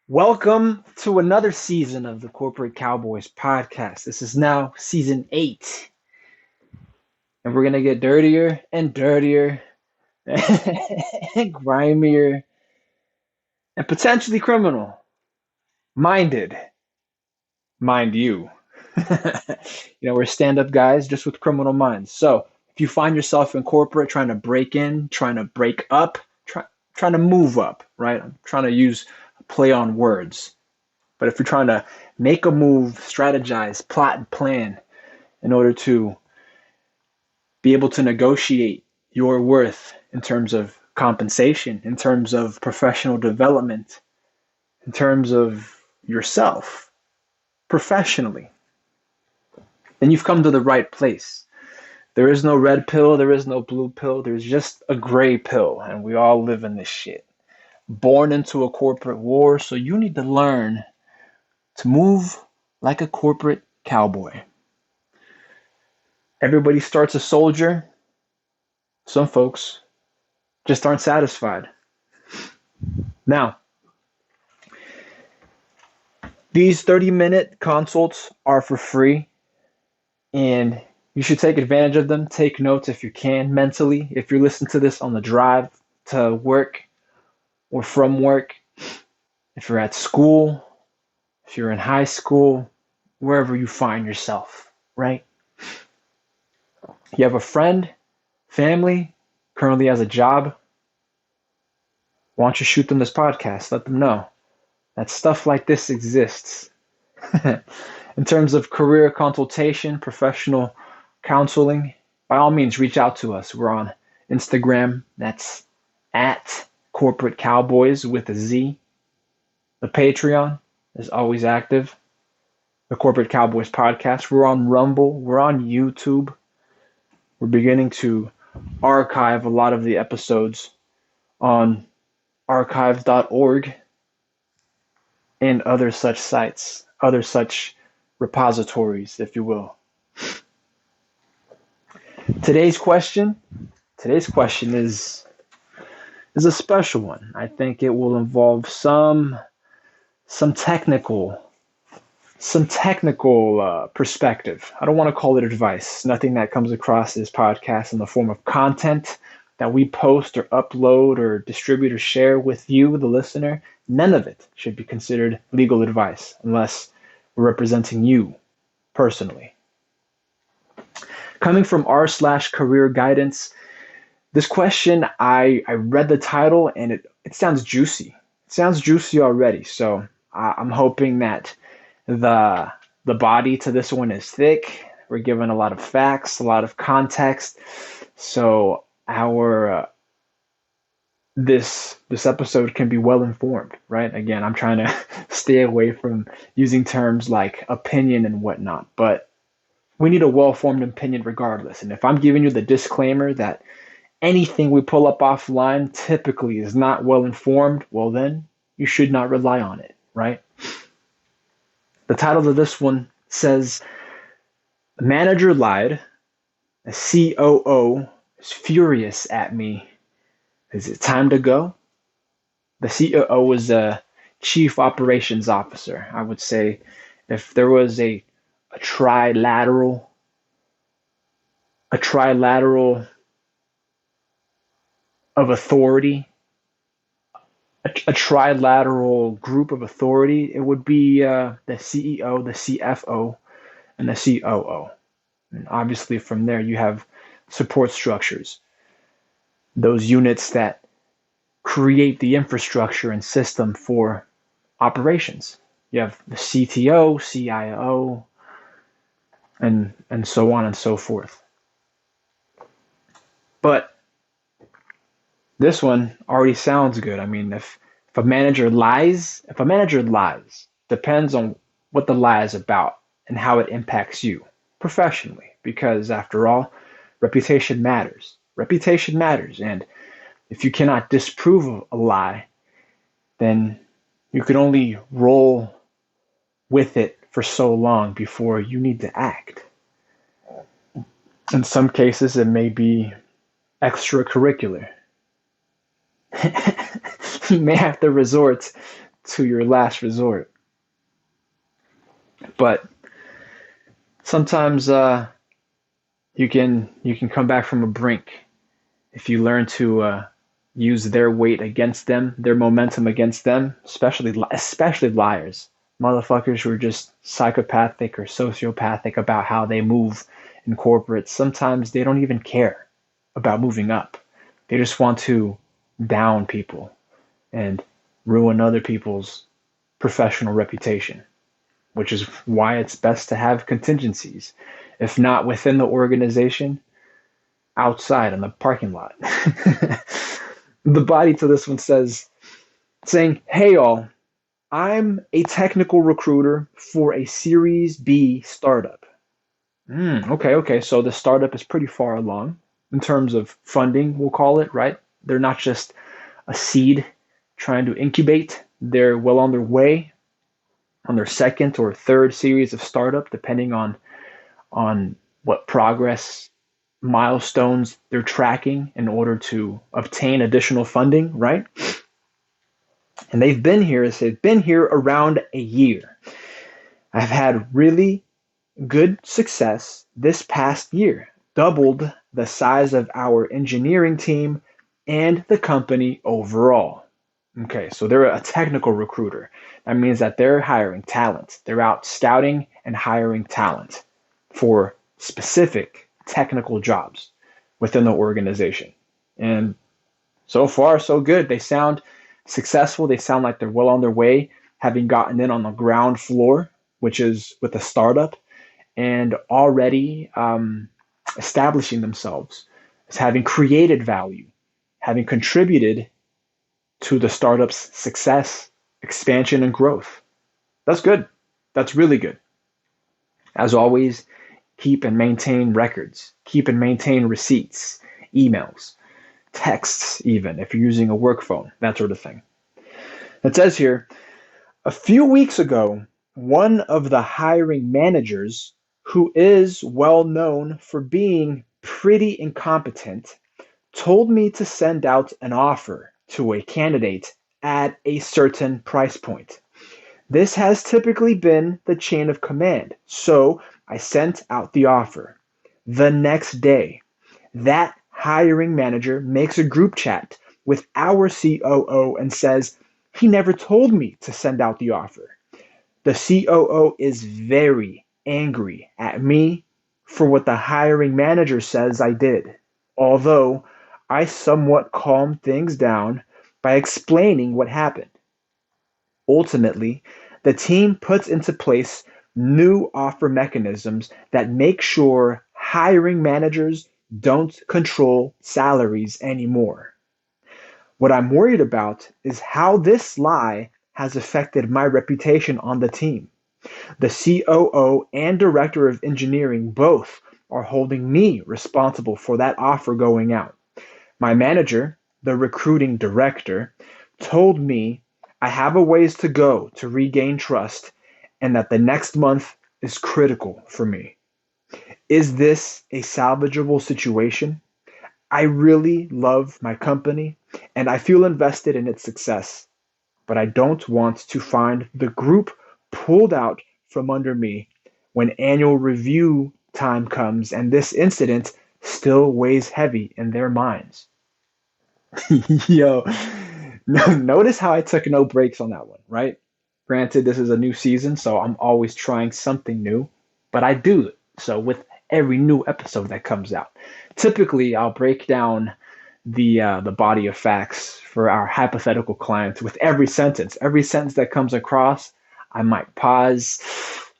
Welcome to another season of the Corporate Cowboys podcast. This is now season 8, and we're going to get dirtier and dirtier and grimier and potentially criminal minded, mind you. We're stand up guys just with criminal minds. So if you find yourself in corporate trying to break in, trying to break up, trying to move up, right? I'm trying to use a play on words. But if you're trying to make a move, strategize, plot, and plan in order to be able to negotiate your worth in terms of compensation, in terms of professional development, in terms of yourself professionally, then you've come to the right place. There is no red pill, there is no blue pill, there's just a gray pill, and we all live in this shit. Born into a corporate war, so you need to learn to move like a corporate cowboy. Everybody starts a soldier. Some folks just aren't satisfied. Now, these 30-minute consults are for free, and you should take advantage of them. Take notes if you can mentally. If you're listening to this on the drive to work or from work, if you're at school, if you're in high school, wherever you find yourself, right? You have a friend, family, currently has a job. Why don't you shoot them this podcast? Let them know that stuff like this exists. In terms of career consultation, professional counseling, by all means, reach out to us. We're on Instagram. That's at Corporate Cowboys with a Z. The Patreon is always active. The Corporate Cowboys podcast. We're on Rumble. We're on YouTube. We're beginning to archive a lot of the episodes on archive.org and other such sites, other such repositories, if you will. Today's question is a special one. I think it will involve some technical perspective. I don't want to call it advice. Nothing that comes across this podcast in the form of content that we post or upload or distribute or share with you, the listener, none of it should be considered legal advice unless we're representing you personally. Coming from r/career guidance, this question, I read the title and it sounds juicy. It sounds juicy already. So I'm hoping that the body to this one is thick. We're given a lot of facts, a lot of context. So this episode can be well informed, right? Again, I'm trying to stay away from using terms like opinion and whatnot, but we need a well-formed opinion regardless. And if I'm giving you the disclaimer that anything we pull up offline typically is not well informed, well then you should not rely on it, right? The title of this one says, "The manager lied. A COO is furious at me. Is it time to go?" The COO was a chief operations officer. I would say if there was a trilateral of authority, a trilateral group of authority, it would be the CEO, the CFO, and the COO. And obviously from there you have support structures, those units that create the infrastructure and system for operations. You have the CTO, CIO, and so on and so forth. But this one already sounds good. I mean, if a manager lies, depends on what the lie is about and how it impacts you professionally. Because after all, reputation matters. Reputation matters. And if you cannot disprove a lie, then you can only roll with it for so long before you need to act. In some cases, it may be extracurricular. You may have to resort to your last resort. But sometimes you can come back from a brink if you learn to use their weight against them, their momentum against them, especially liars, motherfuckers who are just psychopathic or sociopathic about how they move in corporate. Sometimes they don't even care about moving up. They just want to down people and ruin other people's professional reputation, which is why it's best to have contingencies, if not within the organization, outside in the parking lot. The body to this one saying, "Hey all, I'm a technical recruiter for a Series B startup." Okay. So the startup is pretty far along in terms of funding, we'll call it, right? They're not just a seed trying to incubate. They're well on their way on their second or third series of startup, depending on what progress milestones they're tracking in order to obtain additional funding, right? And they've been here around a year. I've had really good success this past year, doubled the size of our engineering team and the company overall. Okay, so they're a technical recruiter. That means that they're hiring talent. They're out scouting and hiring talent for specific technical jobs within the organization. And so far, so good. They sound successful. They sound like they're well on their way, having gotten in on the ground floor, which is with a startup, and already establishing themselves as having created value, having contributed to the startup's success, expansion, and growth. That's good. That's really good. As always, keep and maintain records, keep and maintain receipts, emails, texts, even if you're using a work phone, that sort of thing. It says here, a few weeks ago, one of the hiring managers, who is well known for being pretty incompetent, told me to send out an offer to a candidate at a certain price point. This has typically been the chain of command, so I sent out the offer. The next day, that hiring manager makes a group chat with our COO and says, he never told me to send out the offer. The COO is very angry at me for what the hiring manager says I did, although I somewhat calmed things down by explaining what happened. Ultimately, the team puts into place new offer mechanisms that make sure hiring managers don't control salaries anymore. What I'm worried about is how this lie has affected my reputation on the team. The COO and director of engineering both are holding me responsible for that offer going out. My manager, the recruiting director, told me I have a ways to go to regain trust and that the next month is critical for me. Is this a salvageable situation? I really love my company and I feel invested in its success, but I don't want to find the group pulled out from under me when annual review time comes and this incident still weighs heavy in their minds. Yo, notice how I took no breaks on that one, right? Granted, this is a new season, so I'm always trying something new, but I do so with every new episode that comes out. Typically, I'll break down the body of facts for our hypothetical clients with every sentence. Every sentence that comes across, I might pause,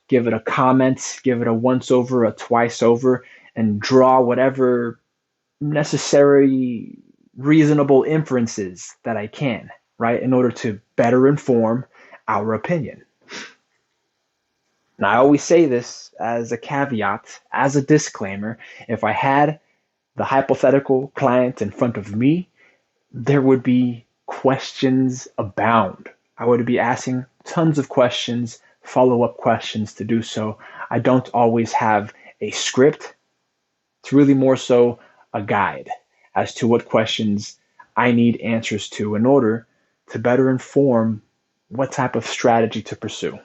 give it a comment, give it a once over, a twice over, and draw whatever necessary, reasonable inferences that I can, right, in order to better inform our opinion. And I always say this as a caveat, as a disclaimer. If I had the hypothetical client in front of me, there would be questions abound. I would be asking tons of questions, follow up questions to do so. I don't always have a script. It's really more so a guide as to what questions I need answers to in order to better inform what type of strategy to pursue.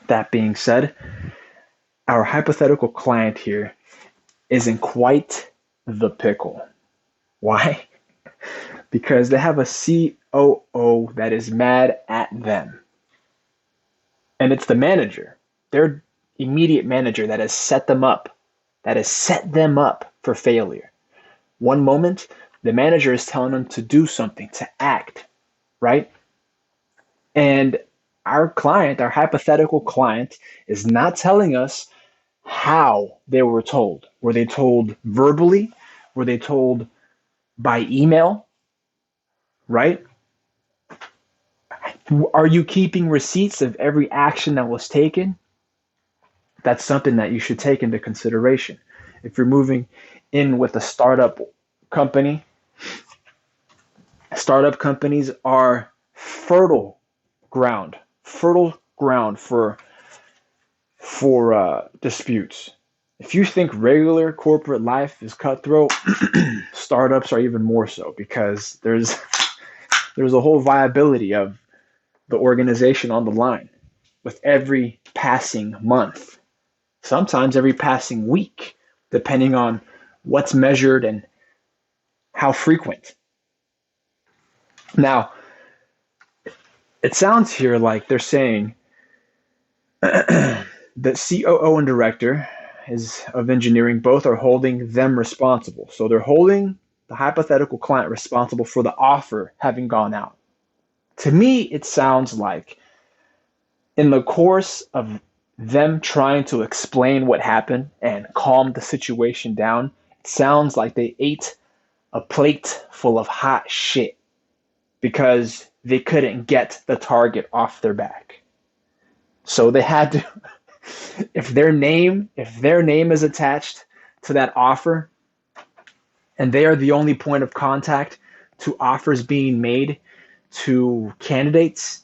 That being said, our hypothetical client here is in quite the pickle. Why? Because they have a COO that is mad at them. And it's the manager, their immediate manager, that has set them up, for failure. One moment, the manager is telling them to do something, to act, right? And our client, our hypothetical client, is not telling us how they were told. Were they told verbally? Were they told by email? Right? Are you keeping receipts of every action that was taken? That's something that you should take into consideration. If you're moving in with a startup company, startup companies are fertile ground for disputes. If you think regular corporate life is cutthroat, startups are even more so, because there's a whole viability of the organization on the line with every passing month, sometimes every passing week, depending on what's measured and how frequent. Now, it sounds here like they're saying that COO and director of engineering both are holding them responsible. So they're holding the hypothetical client responsible for the offer having gone out. To me, it sounds like in the course of them trying to explain what happened and calm the situation down, it sounds like they ate a plate full of hot shit because they couldn't get the target off their back. So they had to, if their name is attached to that offer, and they are the only point of contact to offers being made to candidates,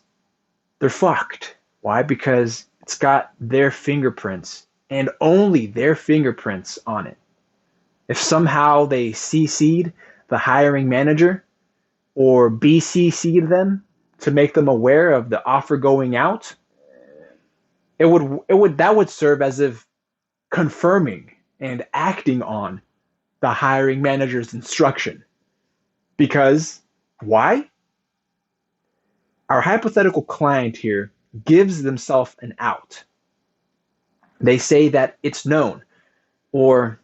they're fucked. Why? Because it's got their fingerprints and only their fingerprints on it. If somehow they CC'd the hiring manager or BCC'd them to make them aware of the offer going out, that would serve as if confirming and acting on the hiring manager's instruction. Because why? Our hypothetical client here gives themselves an out. They say that it's known, or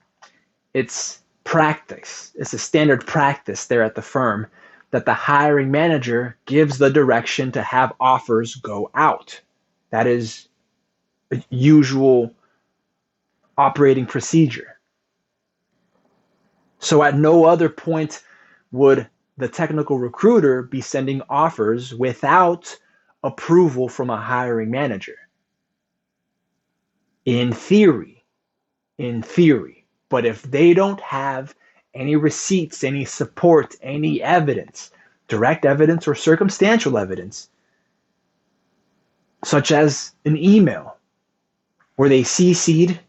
it's practice. It's a standard practice there at the firm that the hiring manager gives the direction to have offers go out. That is a usual operating procedure. So at no other point would the technical recruiter be sending offers without approval from a hiring manager. In theory. But if they don't have any receipts, any support, any evidence, direct evidence or circumstantial evidence, such as an email where they CC'd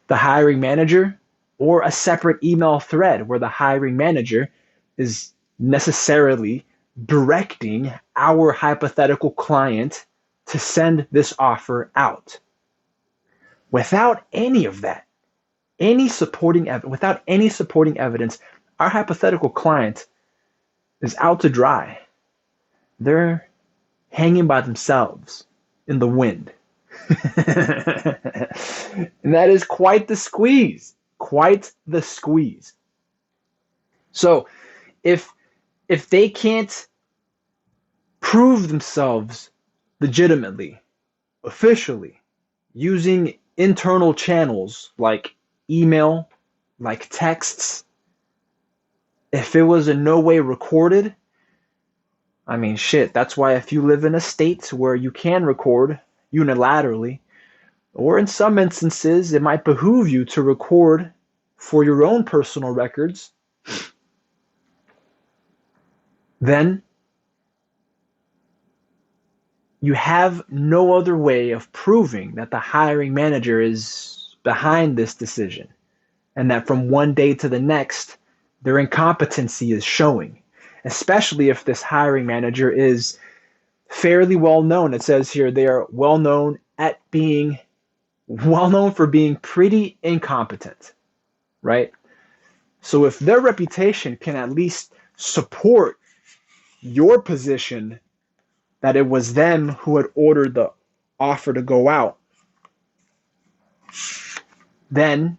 the hiring manager, or a separate email thread where the hiring manager is necessarily directing our hypothetical client to send this offer out. Without any of that, without any supporting evidence, our hypothetical client is out to dry. They're hanging by themselves in the wind. And that is quite the squeeze. So if they can't prove themselves legitimately, officially, using internal channels like email, like texts, if it was in no way recorded, I mean, shit, that's why if you live in a state where you can record unilaterally, or in some instances, it might behoove you to record for your own personal records, then you have no other way of proving that the hiring manager is behind this decision, and that from one day to the next, their incompetency is showing. especially if this hiring manager is fairly well known. It says here they are well known for being pretty incompetent, right? So if their reputation can at least support your position that it was them who had ordered the offer to go out, then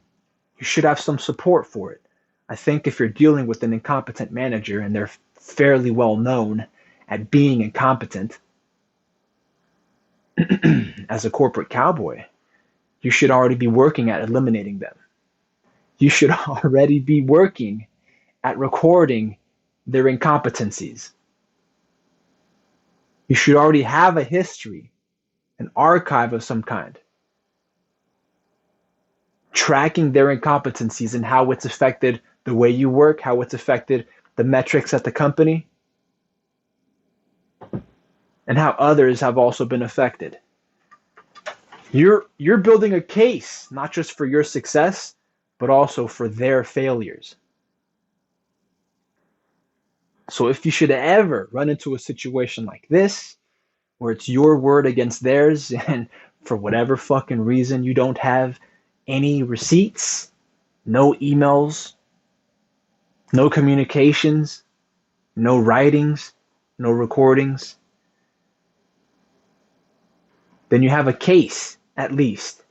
you should have some support for it. I think if you're dealing with an incompetent manager and they're fairly well known at being incompetent as a corporate cowboy, you should already be working at eliminating them. You should already be working at recording their incompetencies. You should already have a history, an archive of some kind, tracking their incompetencies and how it's affected the way you work, how it's affected the metrics at the company, and how others have also been affected. You're building a case, not just for your success, but also for their failures. So if you should ever run into a situation like this, where it's your word against theirs, and for whatever fucking reason you don't have any receipts, no emails, no communications, no writings, no recordings, then you have a case, at least,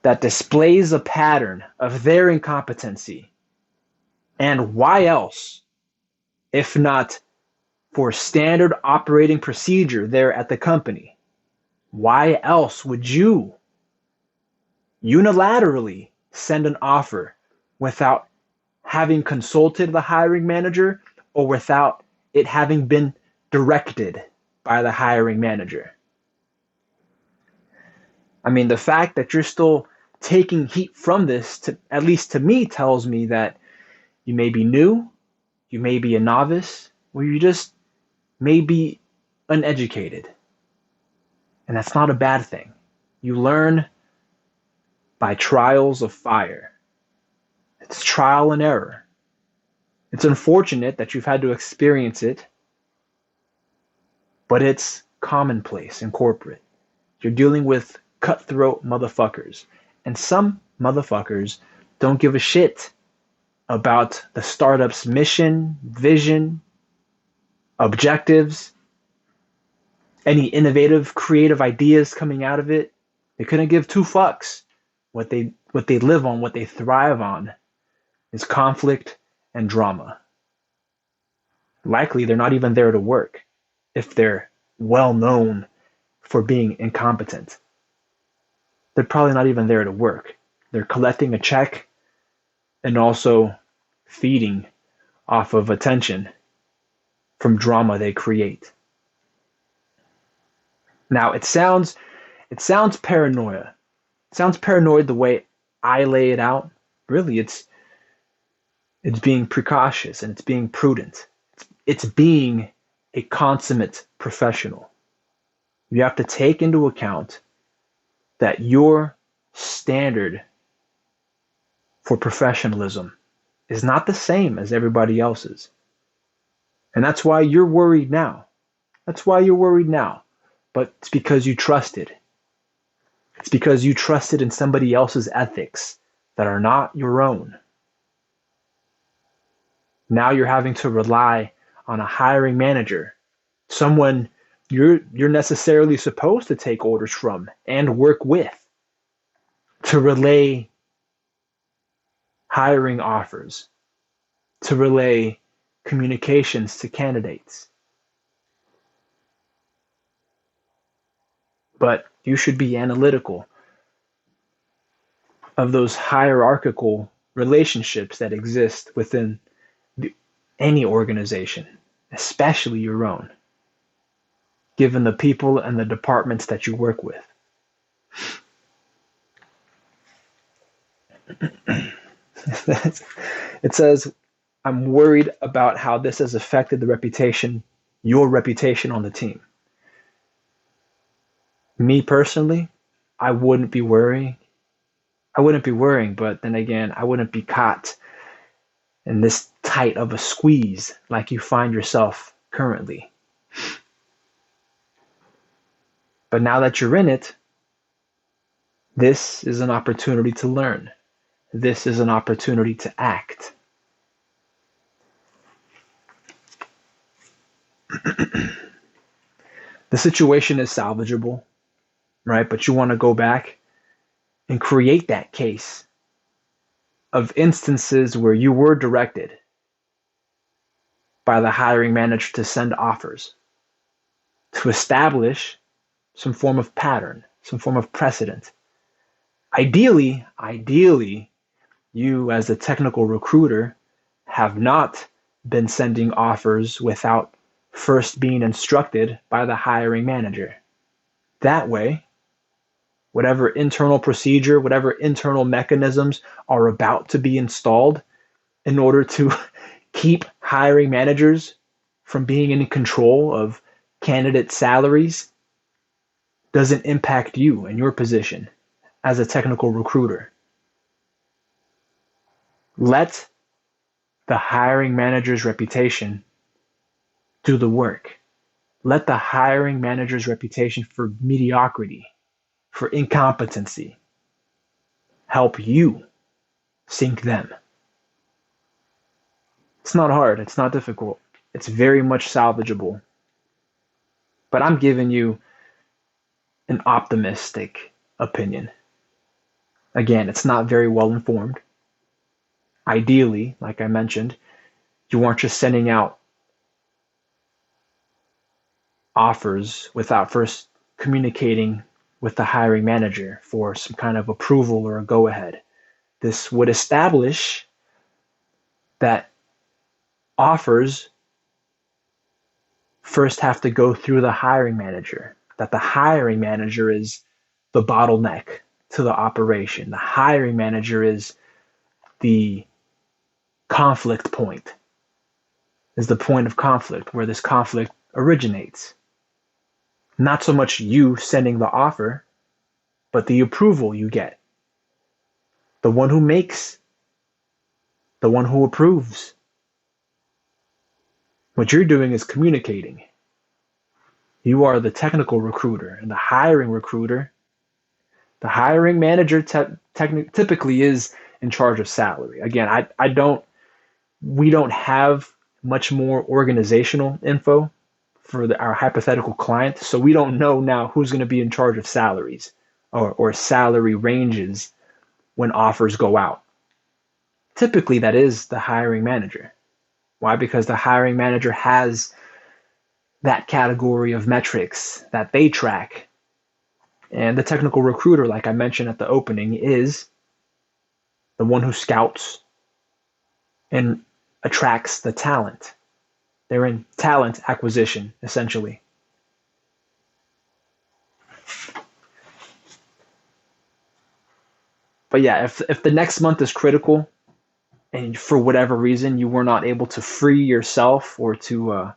that displays a pattern of their incompetency. And why else, if not for standard operating procedure there at the company, why else would you unilaterally send an offer without having consulted the hiring manager or without it having been directed by the hiring manager? I mean, the fact that you're still taking heat from this, at least to me, tells me that you may be new, you may be a novice, or you just may be uneducated. And that's not a bad thing. You learn by trials of fire. It's trial and error. It's unfortunate that you've had to experience it, but it's commonplace in corporate. You're dealing with cutthroat motherfuckers. And some motherfuckers don't give a shit about the startup's mission, vision, objectives, any innovative, creative ideas coming out of it. They couldn't give two fucks. What they live on, what they thrive on, is conflict and drama. Likely they're not even there to work if they're well known for being incompetent. They're probably not even there to work. They're collecting a check and also feeding off of attention from drama they create. Now it sounds paranoia. It sounds paranoid the way I lay it out. Really, it's being precautious and it's being prudent. It's being a consummate professional. You have to take into account that your standard for professionalism is not the same as everybody else's. And that's why you're worried now. That's why you're worried now. But it's because you trusted. It's because you trusted in somebody else's ethics that are not your own. Now you're having to rely on a hiring manager, someone you're necessarily supposed to take orders from and work with, to relay hiring offers, to relay communications to candidates. But you should be analytical of those hierarchical relationships that exist within any organization, especially your own, given the people and the departments that you work with. It says, I'm worried about how this has affected your reputation on the team. Me personally, I wouldn't be worrying. But then again, I wouldn't be caught in this tight of a squeeze like you find yourself currently. But now that you're in it, this is an opportunity to learn. This is an opportunity to act. The situation is salvageable, right? But you want to go back and create that case of instances where you were directed by the hiring manager to send offers, to establish some form of pattern, some form of precedent. Ideally, you as a technical recruiter have not been sending offers without first being instructed by the hiring manager. That way, whatever internal procedure, whatever internal mechanisms are about to be installed in order to keep hiring managers from being in control of candidate salaries doesn't impact you and your position as a technical recruiter. Let the hiring manager's reputation do the work. Let the hiring manager's reputation for mediocrity, for incompetency, help you sink them. It's not hard. It's not difficult. It's very much salvageable. But I'm giving you an optimistic opinion. Again, it's not very well informed. Ideally, like I mentioned, you aren't just sending out offers without first communicating with the hiring manager for some kind of approval or a go-ahead. This would establish that offers first have to go through the hiring manager, that the hiring manager is the bottleneck to the operation. The hiring manager is the conflict point, is the point of conflict where this conflict originates. Not so much you sending the offer, but the approval you get. The one who makes, the one who approves. What you're doing is communicating. You are the technical recruiter, and the hiring recruiter, the hiring manager typically is in charge of salary. Again, we don't have much more organizational info for our hypothetical client, so we don't know now who's going to be in charge of salaries or salary ranges when offers go out. Typically, that is the hiring manager. Why? Because the hiring manager has that category of metrics that they track. And the technical recruiter, like I mentioned at the opening, is the one who scouts and attracts the talent. They're in talent acquisition, essentially. But yeah, if the next month is critical and for whatever reason you were not able to free yourself or to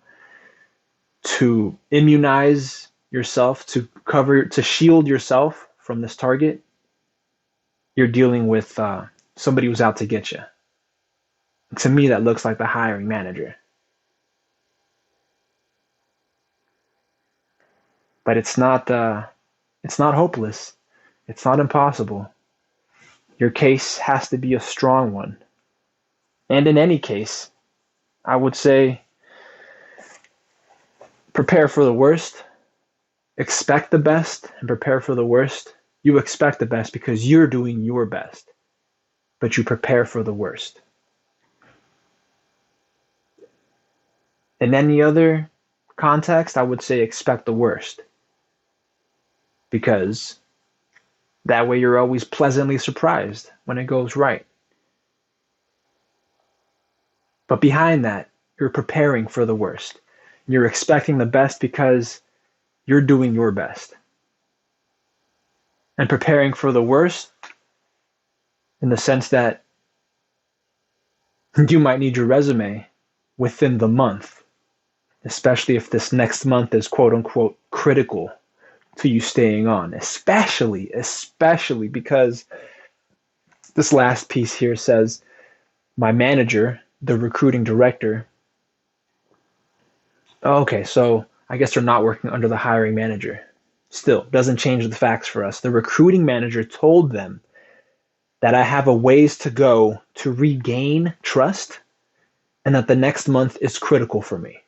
immunize yourself, to shield yourself from this target, you're dealing with somebody who's out to get you. To me, that looks like the hiring manager. But it's not hopeless. It's not impossible. Your case has to be a strong one. And in any case, I would say prepare for the worst, expect the best, and prepare for the worst. You expect the best because you're doing your best, but you prepare for the worst. In any other context, I would say expect the worst, because that way you're always pleasantly surprised when it goes right. But behind that, you're preparing for the worst. You're expecting the best because you're doing your best. And preparing for the worst in the sense that you might need your resume within the month, especially if this next month is quote unquote critical to you staying on, especially because this last piece here says, my manager the recruiting director, okay, so I guess they're not working under the hiring manager. Still, doesn't change the facts for us. The recruiting manager told them that I have a ways to go to regain trust and that the next month is critical for me.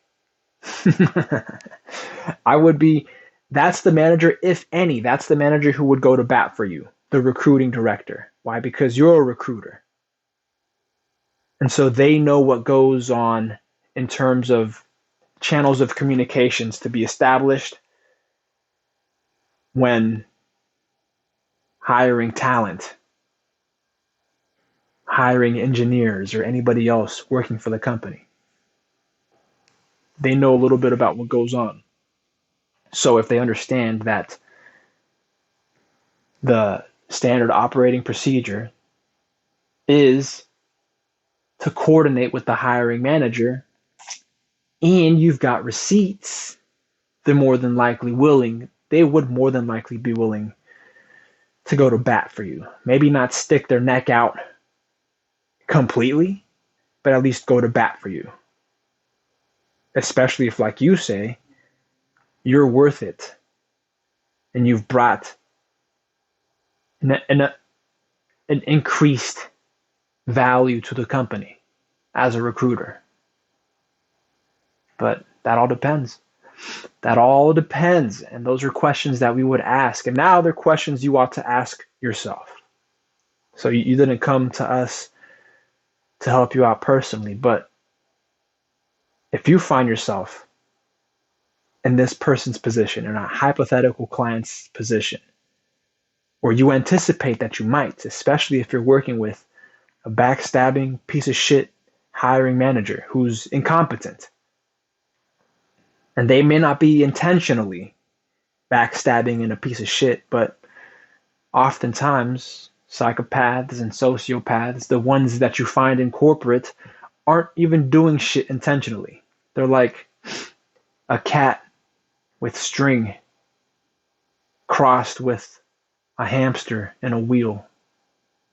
I would be, that's the manager, if any, that's the manager who would go to bat for you, the recruiting director. Why? Because you're a recruiter. And so they know what goes on in terms of channels of communications to be established when hiring talent, hiring engineers, or anybody else working for the company. They know a little bit about what goes on. So if they understand that the standard operating procedure is to coordinate with the hiring manager and you've got receipts, they would more than likely be willing to go to bat for you. Maybe not stick their neck out completely, but at least go to bat for you. Especially if, like you say, you're worth it and you've brought an increased value to the company as a recruiter. But that all depends. That all depends. And those are questions that we would ask. And now they're questions you ought to ask yourself. So you didn't come to us to help you out personally. But if you find yourself in this person's position, in a hypothetical client's position, or you anticipate that you might, especially if you're working with a backstabbing piece of shit hiring manager who's incompetent, and they may not be intentionally backstabbing and a piece of shit, but oftentimes psychopaths and sociopaths, the ones that you find in corporate, aren't even doing shit intentionally. They're like a cat with string crossed with a hamster and a wheel.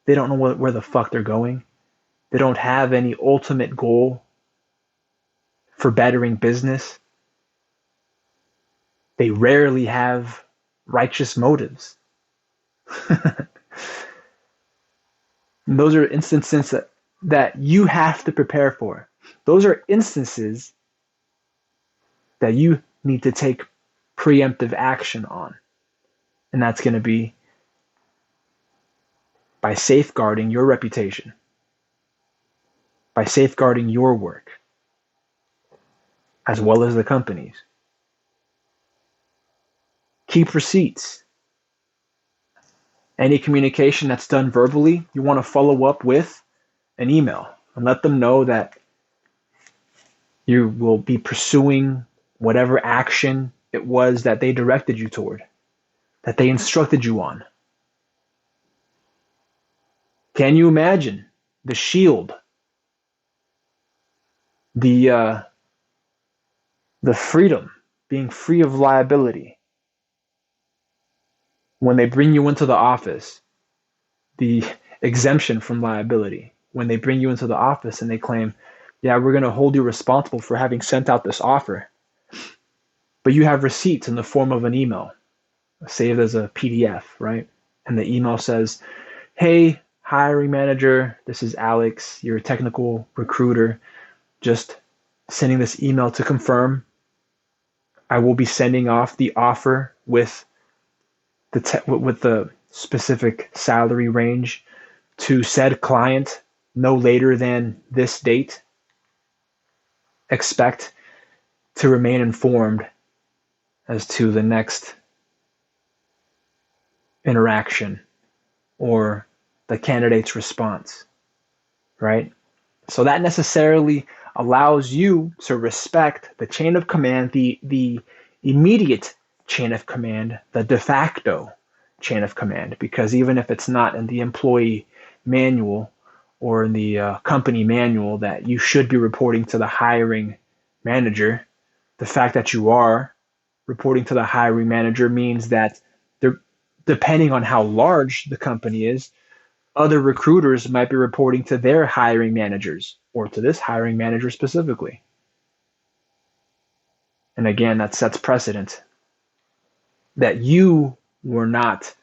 They don't know where the fuck they're going. They don't have any ultimate goal for bettering business. They rarely have righteous motives. Those are instances that you have to prepare for. Those are instances that you need to take preemptive action on. And that's going to be by safeguarding your reputation, by safeguarding your work, as well as the company's. Keep receipts. Any communication that's done verbally, you want to follow up with an email and let them know that you will be pursuing whatever action it was that they directed you toward, that they instructed you on. Can you imagine the shield, the freedom, being free of liability when they bring you into the office, the exemption from liability when they bring you into the office and they claim, yeah, we're going to hold you responsible for having sent out this offer, but you have receipts in the form of an email saved as a PDF, right? And the email says, hey, hiring manager, this is Alex, your technical recruiter, just sending this email to confirm I will be sending off the offer with the specific salary range to said client no later than this date. Expect to remain informed as to the next interaction or the candidate's response, right? So that necessarily allows you to respect the chain of command, the immediate chain of command, the de facto chain of command, because even if it's not in the employee manual or in the company manual that you should be reporting to the hiring manager, the fact that you are reporting to the hiring manager means that depending on how large the company is, other recruiters might be reporting to their hiring managers or to this hiring manager specifically. And again, that sets precedent that you were not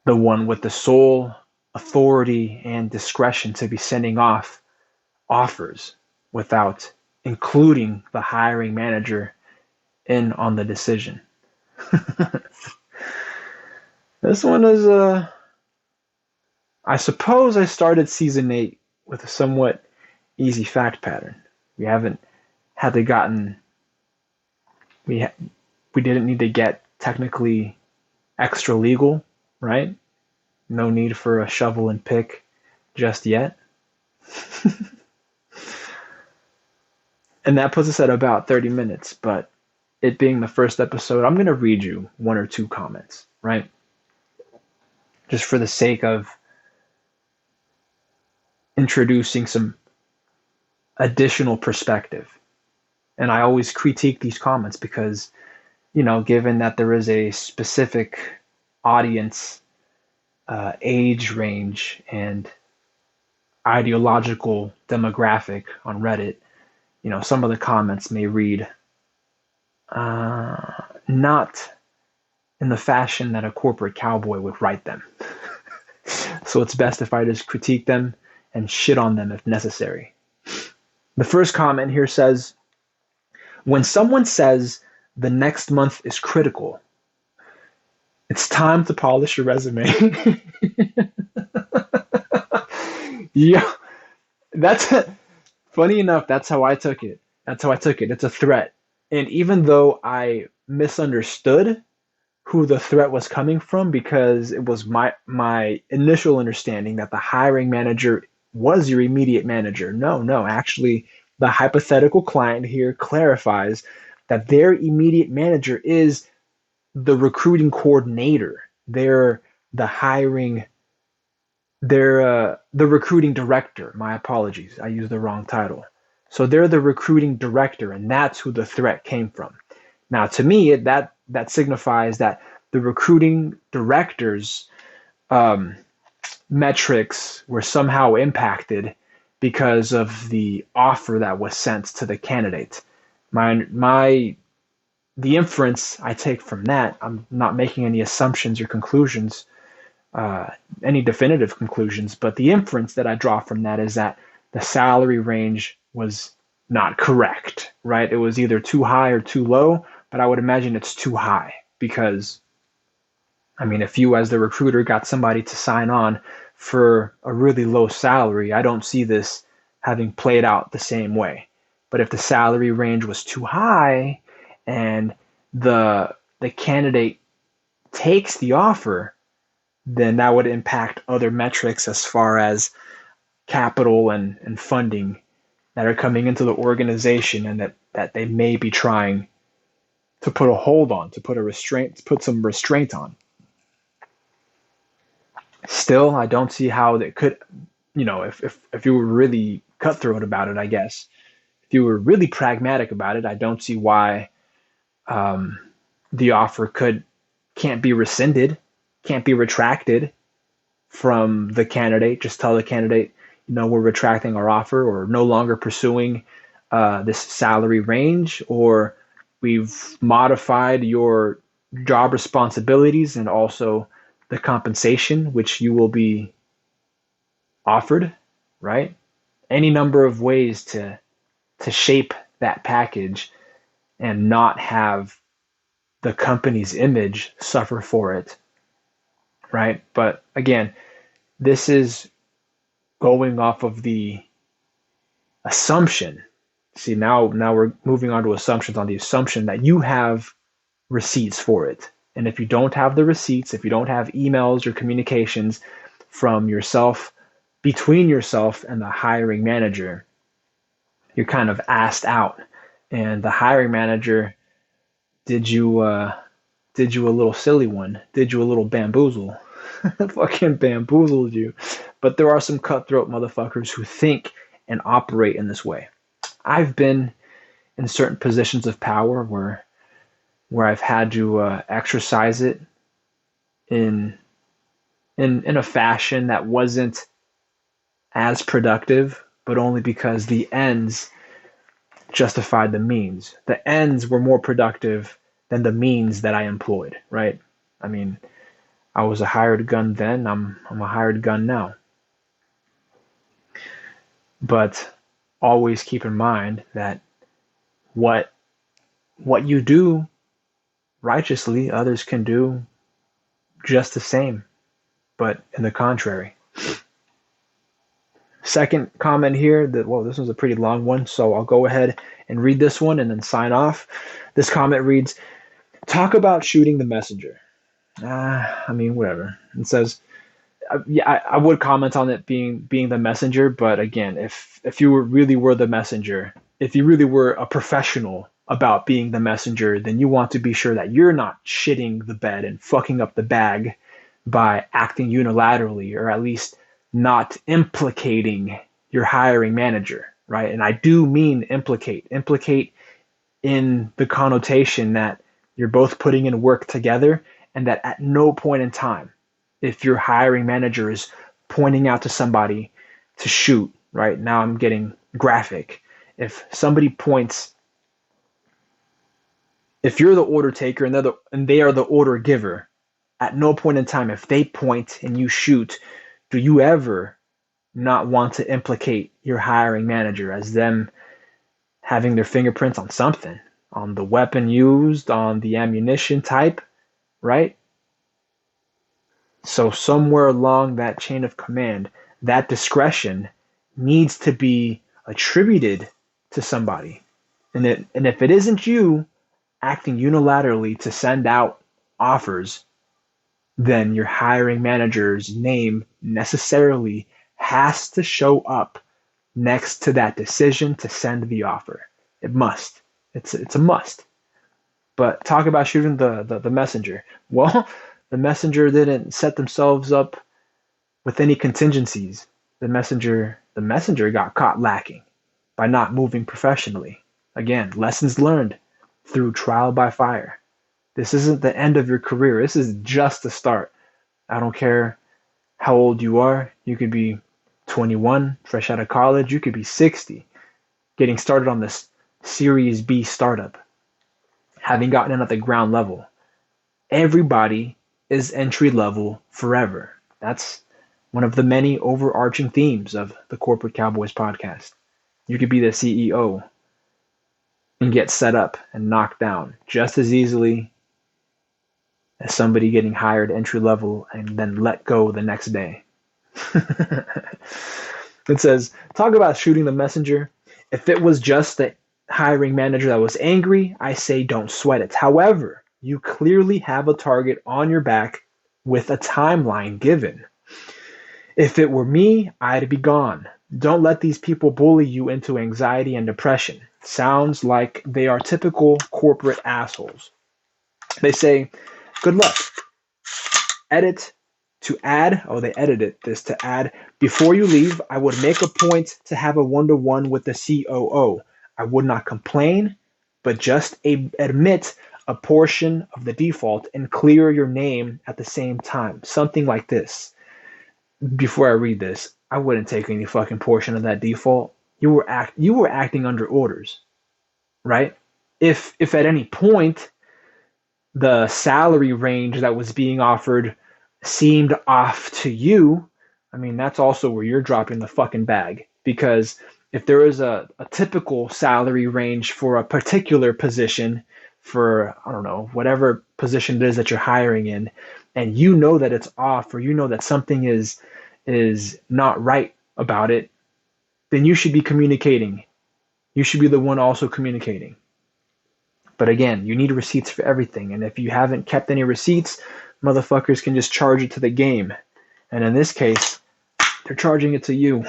the one with the sole authority and discretion to be sending off offers without including the hiring manager in on the decision. This one is I suppose I started season 8 with a somewhat easy fact pattern. We haven't had to gotten we ha- we didn't need to get technically extra legal, right? No need for a shovel and pick just yet. And that puts us at about 30 minutes, but it being the first episode, I'm going to read you one or two comments, right? Just for the sake of introducing some additional perspective. And I always critique these comments because, given that there is a specific audience, age range, and ideological demographic on Reddit, some of the comments may read not in the fashion that a corporate cowboy would write them. So it's best if I just critique them and shit on them if necessary. The first comment here says, when someone says the next month is critical, it's time to polish your resume. Yeah, that's funny enough. That's how I took it. It's a threat. And even though I misunderstood who the threat was coming from, because it was my initial understanding that the hiring manager was your immediate manager. No, actually, the hypothetical client here clarifies that their immediate manager is the recruiting coordinator. They're the hiring. They're the recruiting director. My apologies, I used the wrong title. So they're the recruiting director, and that's who the threat came from. Now, to me, that signifies that the recruiting director's metrics were somehow impacted because of the offer that was sent to the candidate. My the inference I take from that, I'm not making any assumptions or conclusions, any definitive conclusions, but the inference that I draw from that is that the salary range was not correct, right? It was either too high or too low, but I would imagine it's too high because, if you as the recruiter got somebody to sign on for a really low salary, I don't see this having played out the same way. But if the salary range was too high and the candidate takes the offer, then that would impact other metrics as far as capital and funding that are coming into the organization and that they may be trying to put a hold on, to put some restraint on. Still, I don't see how that could, if you were really cutthroat about it, I guess, if you were really pragmatic about it, I don't see why the offer can't be rescinded, can't be retracted from the candidate. Just tell the candidate, we're retracting our offer or no longer pursuing this salary range, or we've modified your job responsibilities and also the compensation which you will be offered, right? Any number of ways to shape that package and not have the company's image suffer for it, right? But again, this is going off of the assumption. See, now we're moving on to assumptions, on the assumption that you have receipts for it. And if you don't have the receipts, if you don't have emails or communications from yourself, between yourself and the hiring manager, you're kind of asked out. And the hiring manager did you a little silly one, did you a little bamboozle, fucking bamboozled you. But there are some cutthroat motherfuckers who think and operate in this way. I've been in certain positions of power where I've had to exercise it in a fashion that wasn't as productive, but only because the ends justified the means. The ends were more productive than the means that I employed, right? I mean, I was a hired gun then, I'm a hired gun now. But always keep in mind that what what you do righteously, others can do just the same, but in the contrary. Second comment here that, well, this was a pretty long one, so I'll go ahead and read this one and then sign off. This comment reads, talk about shooting the messenger. I mean, whatever. It says, yeah, I would comment on it being the messenger, but again, if you really were the messenger, if you really were a professional about being the messenger, then you want to be sure that you're not shitting the bed and fucking up the bag by acting unilaterally, or at least not implicating your hiring manager, right? And I do mean implicate in the connotation that you're both putting in work together, and that at no point in time, if your hiring manager is pointing out to somebody to shoot, right? Now I'm getting graphic. If somebody points, if you're the order taker and they are the order giver, at no point in time, if they point and you shoot, do you ever not want to implicate your hiring manager as them having their fingerprints on something, on the weapon used, on the ammunition type, right? So somewhere along that chain of command, that discretion needs to be attributed to somebody. And if it isn't you acting unilaterally to send out offers, then your hiring manager's name necessarily has to show up next to that decision to send the offer. It must. It's a must. But talk about shooting the messenger. Well, the messenger didn't set themselves up with any contingencies. The messenger got caught lacking by not moving professionally. Again, lessons learned through trial by fire. This isn't the end of your career. This is just the start. I don't care how old you are. You could be 21, fresh out of college. You could be 60, getting started on this Series B startup, having gotten in at the ground level. Everybody is entry level forever. That's one of the many overarching themes of the Corporate Cowboys podcast. You could be the CEO and get set up and knocked down just as easily as somebody getting hired entry level and then let go the next day. It says, talk about shooting the messenger. If it was just the hiring manager that was angry, I say don't sweat it. However, you clearly have a target on your back with a timeline given. If it were me, I'd be gone. Don't let these people bully you into anxiety and depression. Sounds like they are typical corporate assholes. They say, good luck. Edit to add. Oh, they edited this to add. Before you leave, I would make a point to have a one-to-one with the COO. I would not complain, but just admit a portion of the default and clear your name at the same time. Something like this. Before I read this, I wouldn't take any fucking portion of that default. You were acting under orders, right? If at any point the salary range that was being offered seemed off to you, I mean, that's also where you're dropping the fucking bag. Because if there is a typical salary range for a particular position, for, I don't know, whatever position it is that you're hiring in, and you know that it's off, or you know that something is not right about it, then you should be communicating. You should be the one also communicating. But again, you need receipts for everything. And if you haven't kept any receipts, motherfuckers can just charge it to the game. And in this case, they're charging it to you.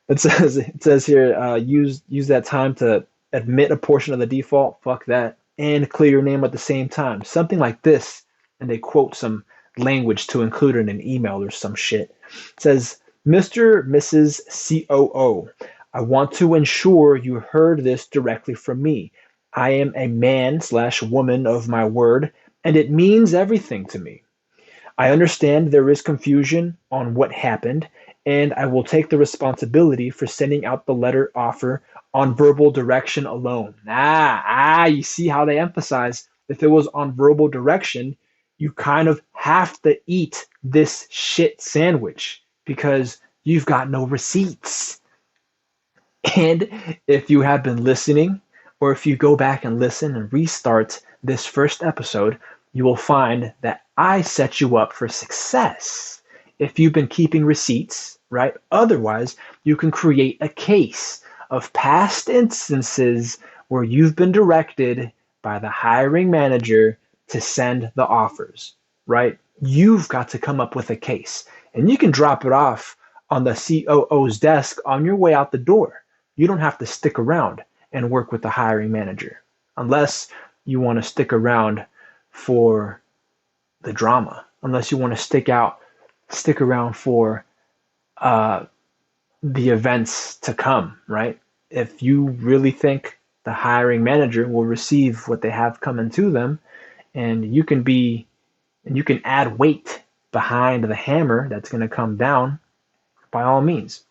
It says here, use that time to admit a portion of the default, fuck that, and clear your name at the same time. Something like this, and they quote some language to include in an email or some shit. It says, Mr. Mrs. COO, I want to ensure you heard this directly from me. I am a man/woman of my word, and it means everything to me. I understand there is confusion on what happened, and I will take the responsibility for sending out the letter offer on verbal direction alone. You see how they emphasize if it was on verbal direction, you kind of have to eat this shit sandwich because you've got no receipts. And if you have been listening, or if you go back and listen and restart this first episode, you will find that I set you up for success if you've been keeping receipts, right? Otherwise, you can create a case of past instances where you've been directed by the hiring manager to send the offers, right? You've got to come up with a case, and you can drop it off on the COO's desk on your way out the door. You don't have to stick around and work with the hiring manager unless you want to stick around for the drama, unless you want to stick around for uh, the events to come, right? If you really think the hiring manager will receive what they have coming to them, and you can add weight behind the hammer that's going to come down, by all means,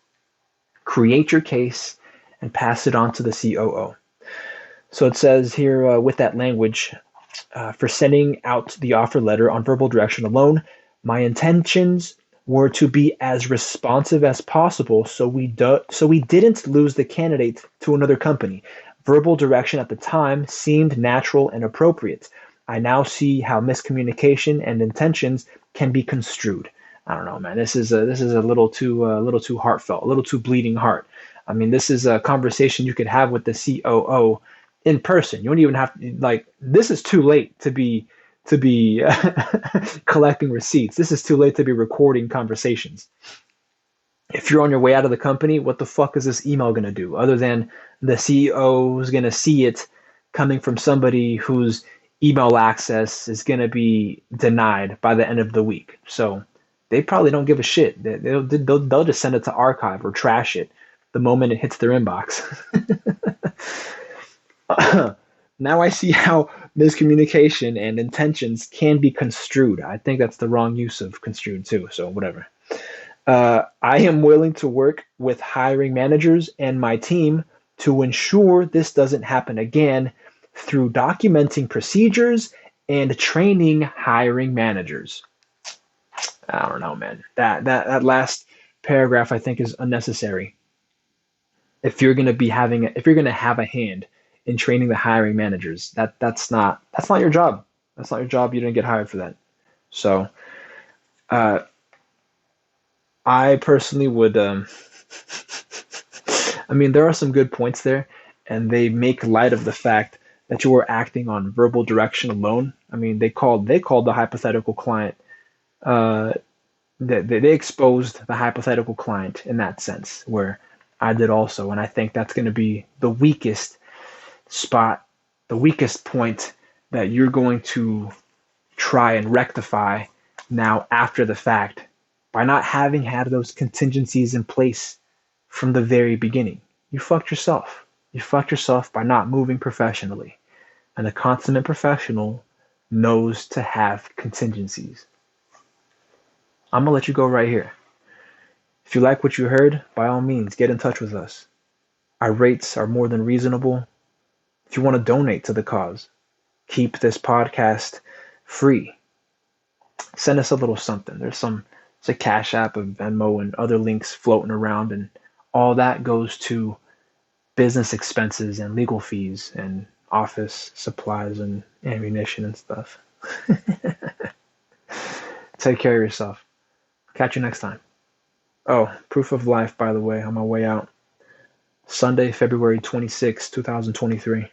create your case and pass it on to the COO. So it says here with that language, for sending out the offer letter on verbal direction alone, my intentions were to be as responsive as possible so we didn't lose the candidate to another company. Verbal direction at the time seemed natural and appropriate. I now see how miscommunication and intentions can be construed. I don't know, man. This is a little too heartfelt, a little too bleeding heart. I mean, this is a conversation you could have with the COO in person. You don't even have to like. This is too late to be collecting receipts. This is too late to be recording conversations. If you're on your way out of the company, what the fuck is this email gonna do? Other than the CEO is gonna see it coming from somebody whose email access is gonna be denied by the end of the week. So they probably don't give a shit. They'll just send it to archive or trash it the moment it hits their inbox. Now I see how miscommunication and intentions can be construed. I think that's the wrong use of construed too. So whatever. I am willing to work with hiring managers and my team to ensure this doesn't happen again through documenting procedures and training hiring managers. I don't know, man. That last paragraph I think is unnecessary. If you're gonna have a hand in training the hiring managers, that's not your job. That's not your job. You didn't get hired for that. So uh, I personally would. I mean, there are some good points there, and they make light of the fact that you were acting on verbal direction alone. I mean, they called the hypothetical client. Uh, they exposed the hypothetical client in that sense, where I did also, and I think that's going to be the weakest spot, the weakest point that you're going to try and rectify now after the fact by not having had those contingencies in place from the very beginning. You fucked yourself. You fucked yourself by not moving professionally. And a consummate professional knows to have contingencies. I'm going to let you go right here. If you like what you heard, by all means, get in touch with us. Our rates are more than reasonable. If you want to donate to the cause, keep this podcast free. Send us a little something. There's a Cash App of Venmo and other links floating around, and all that goes to business expenses and legal fees and office supplies and ammunition and stuff. Take care of yourself. Catch you next time. Oh, proof of life, by the way, on my way out. Sunday, February 26, 2023.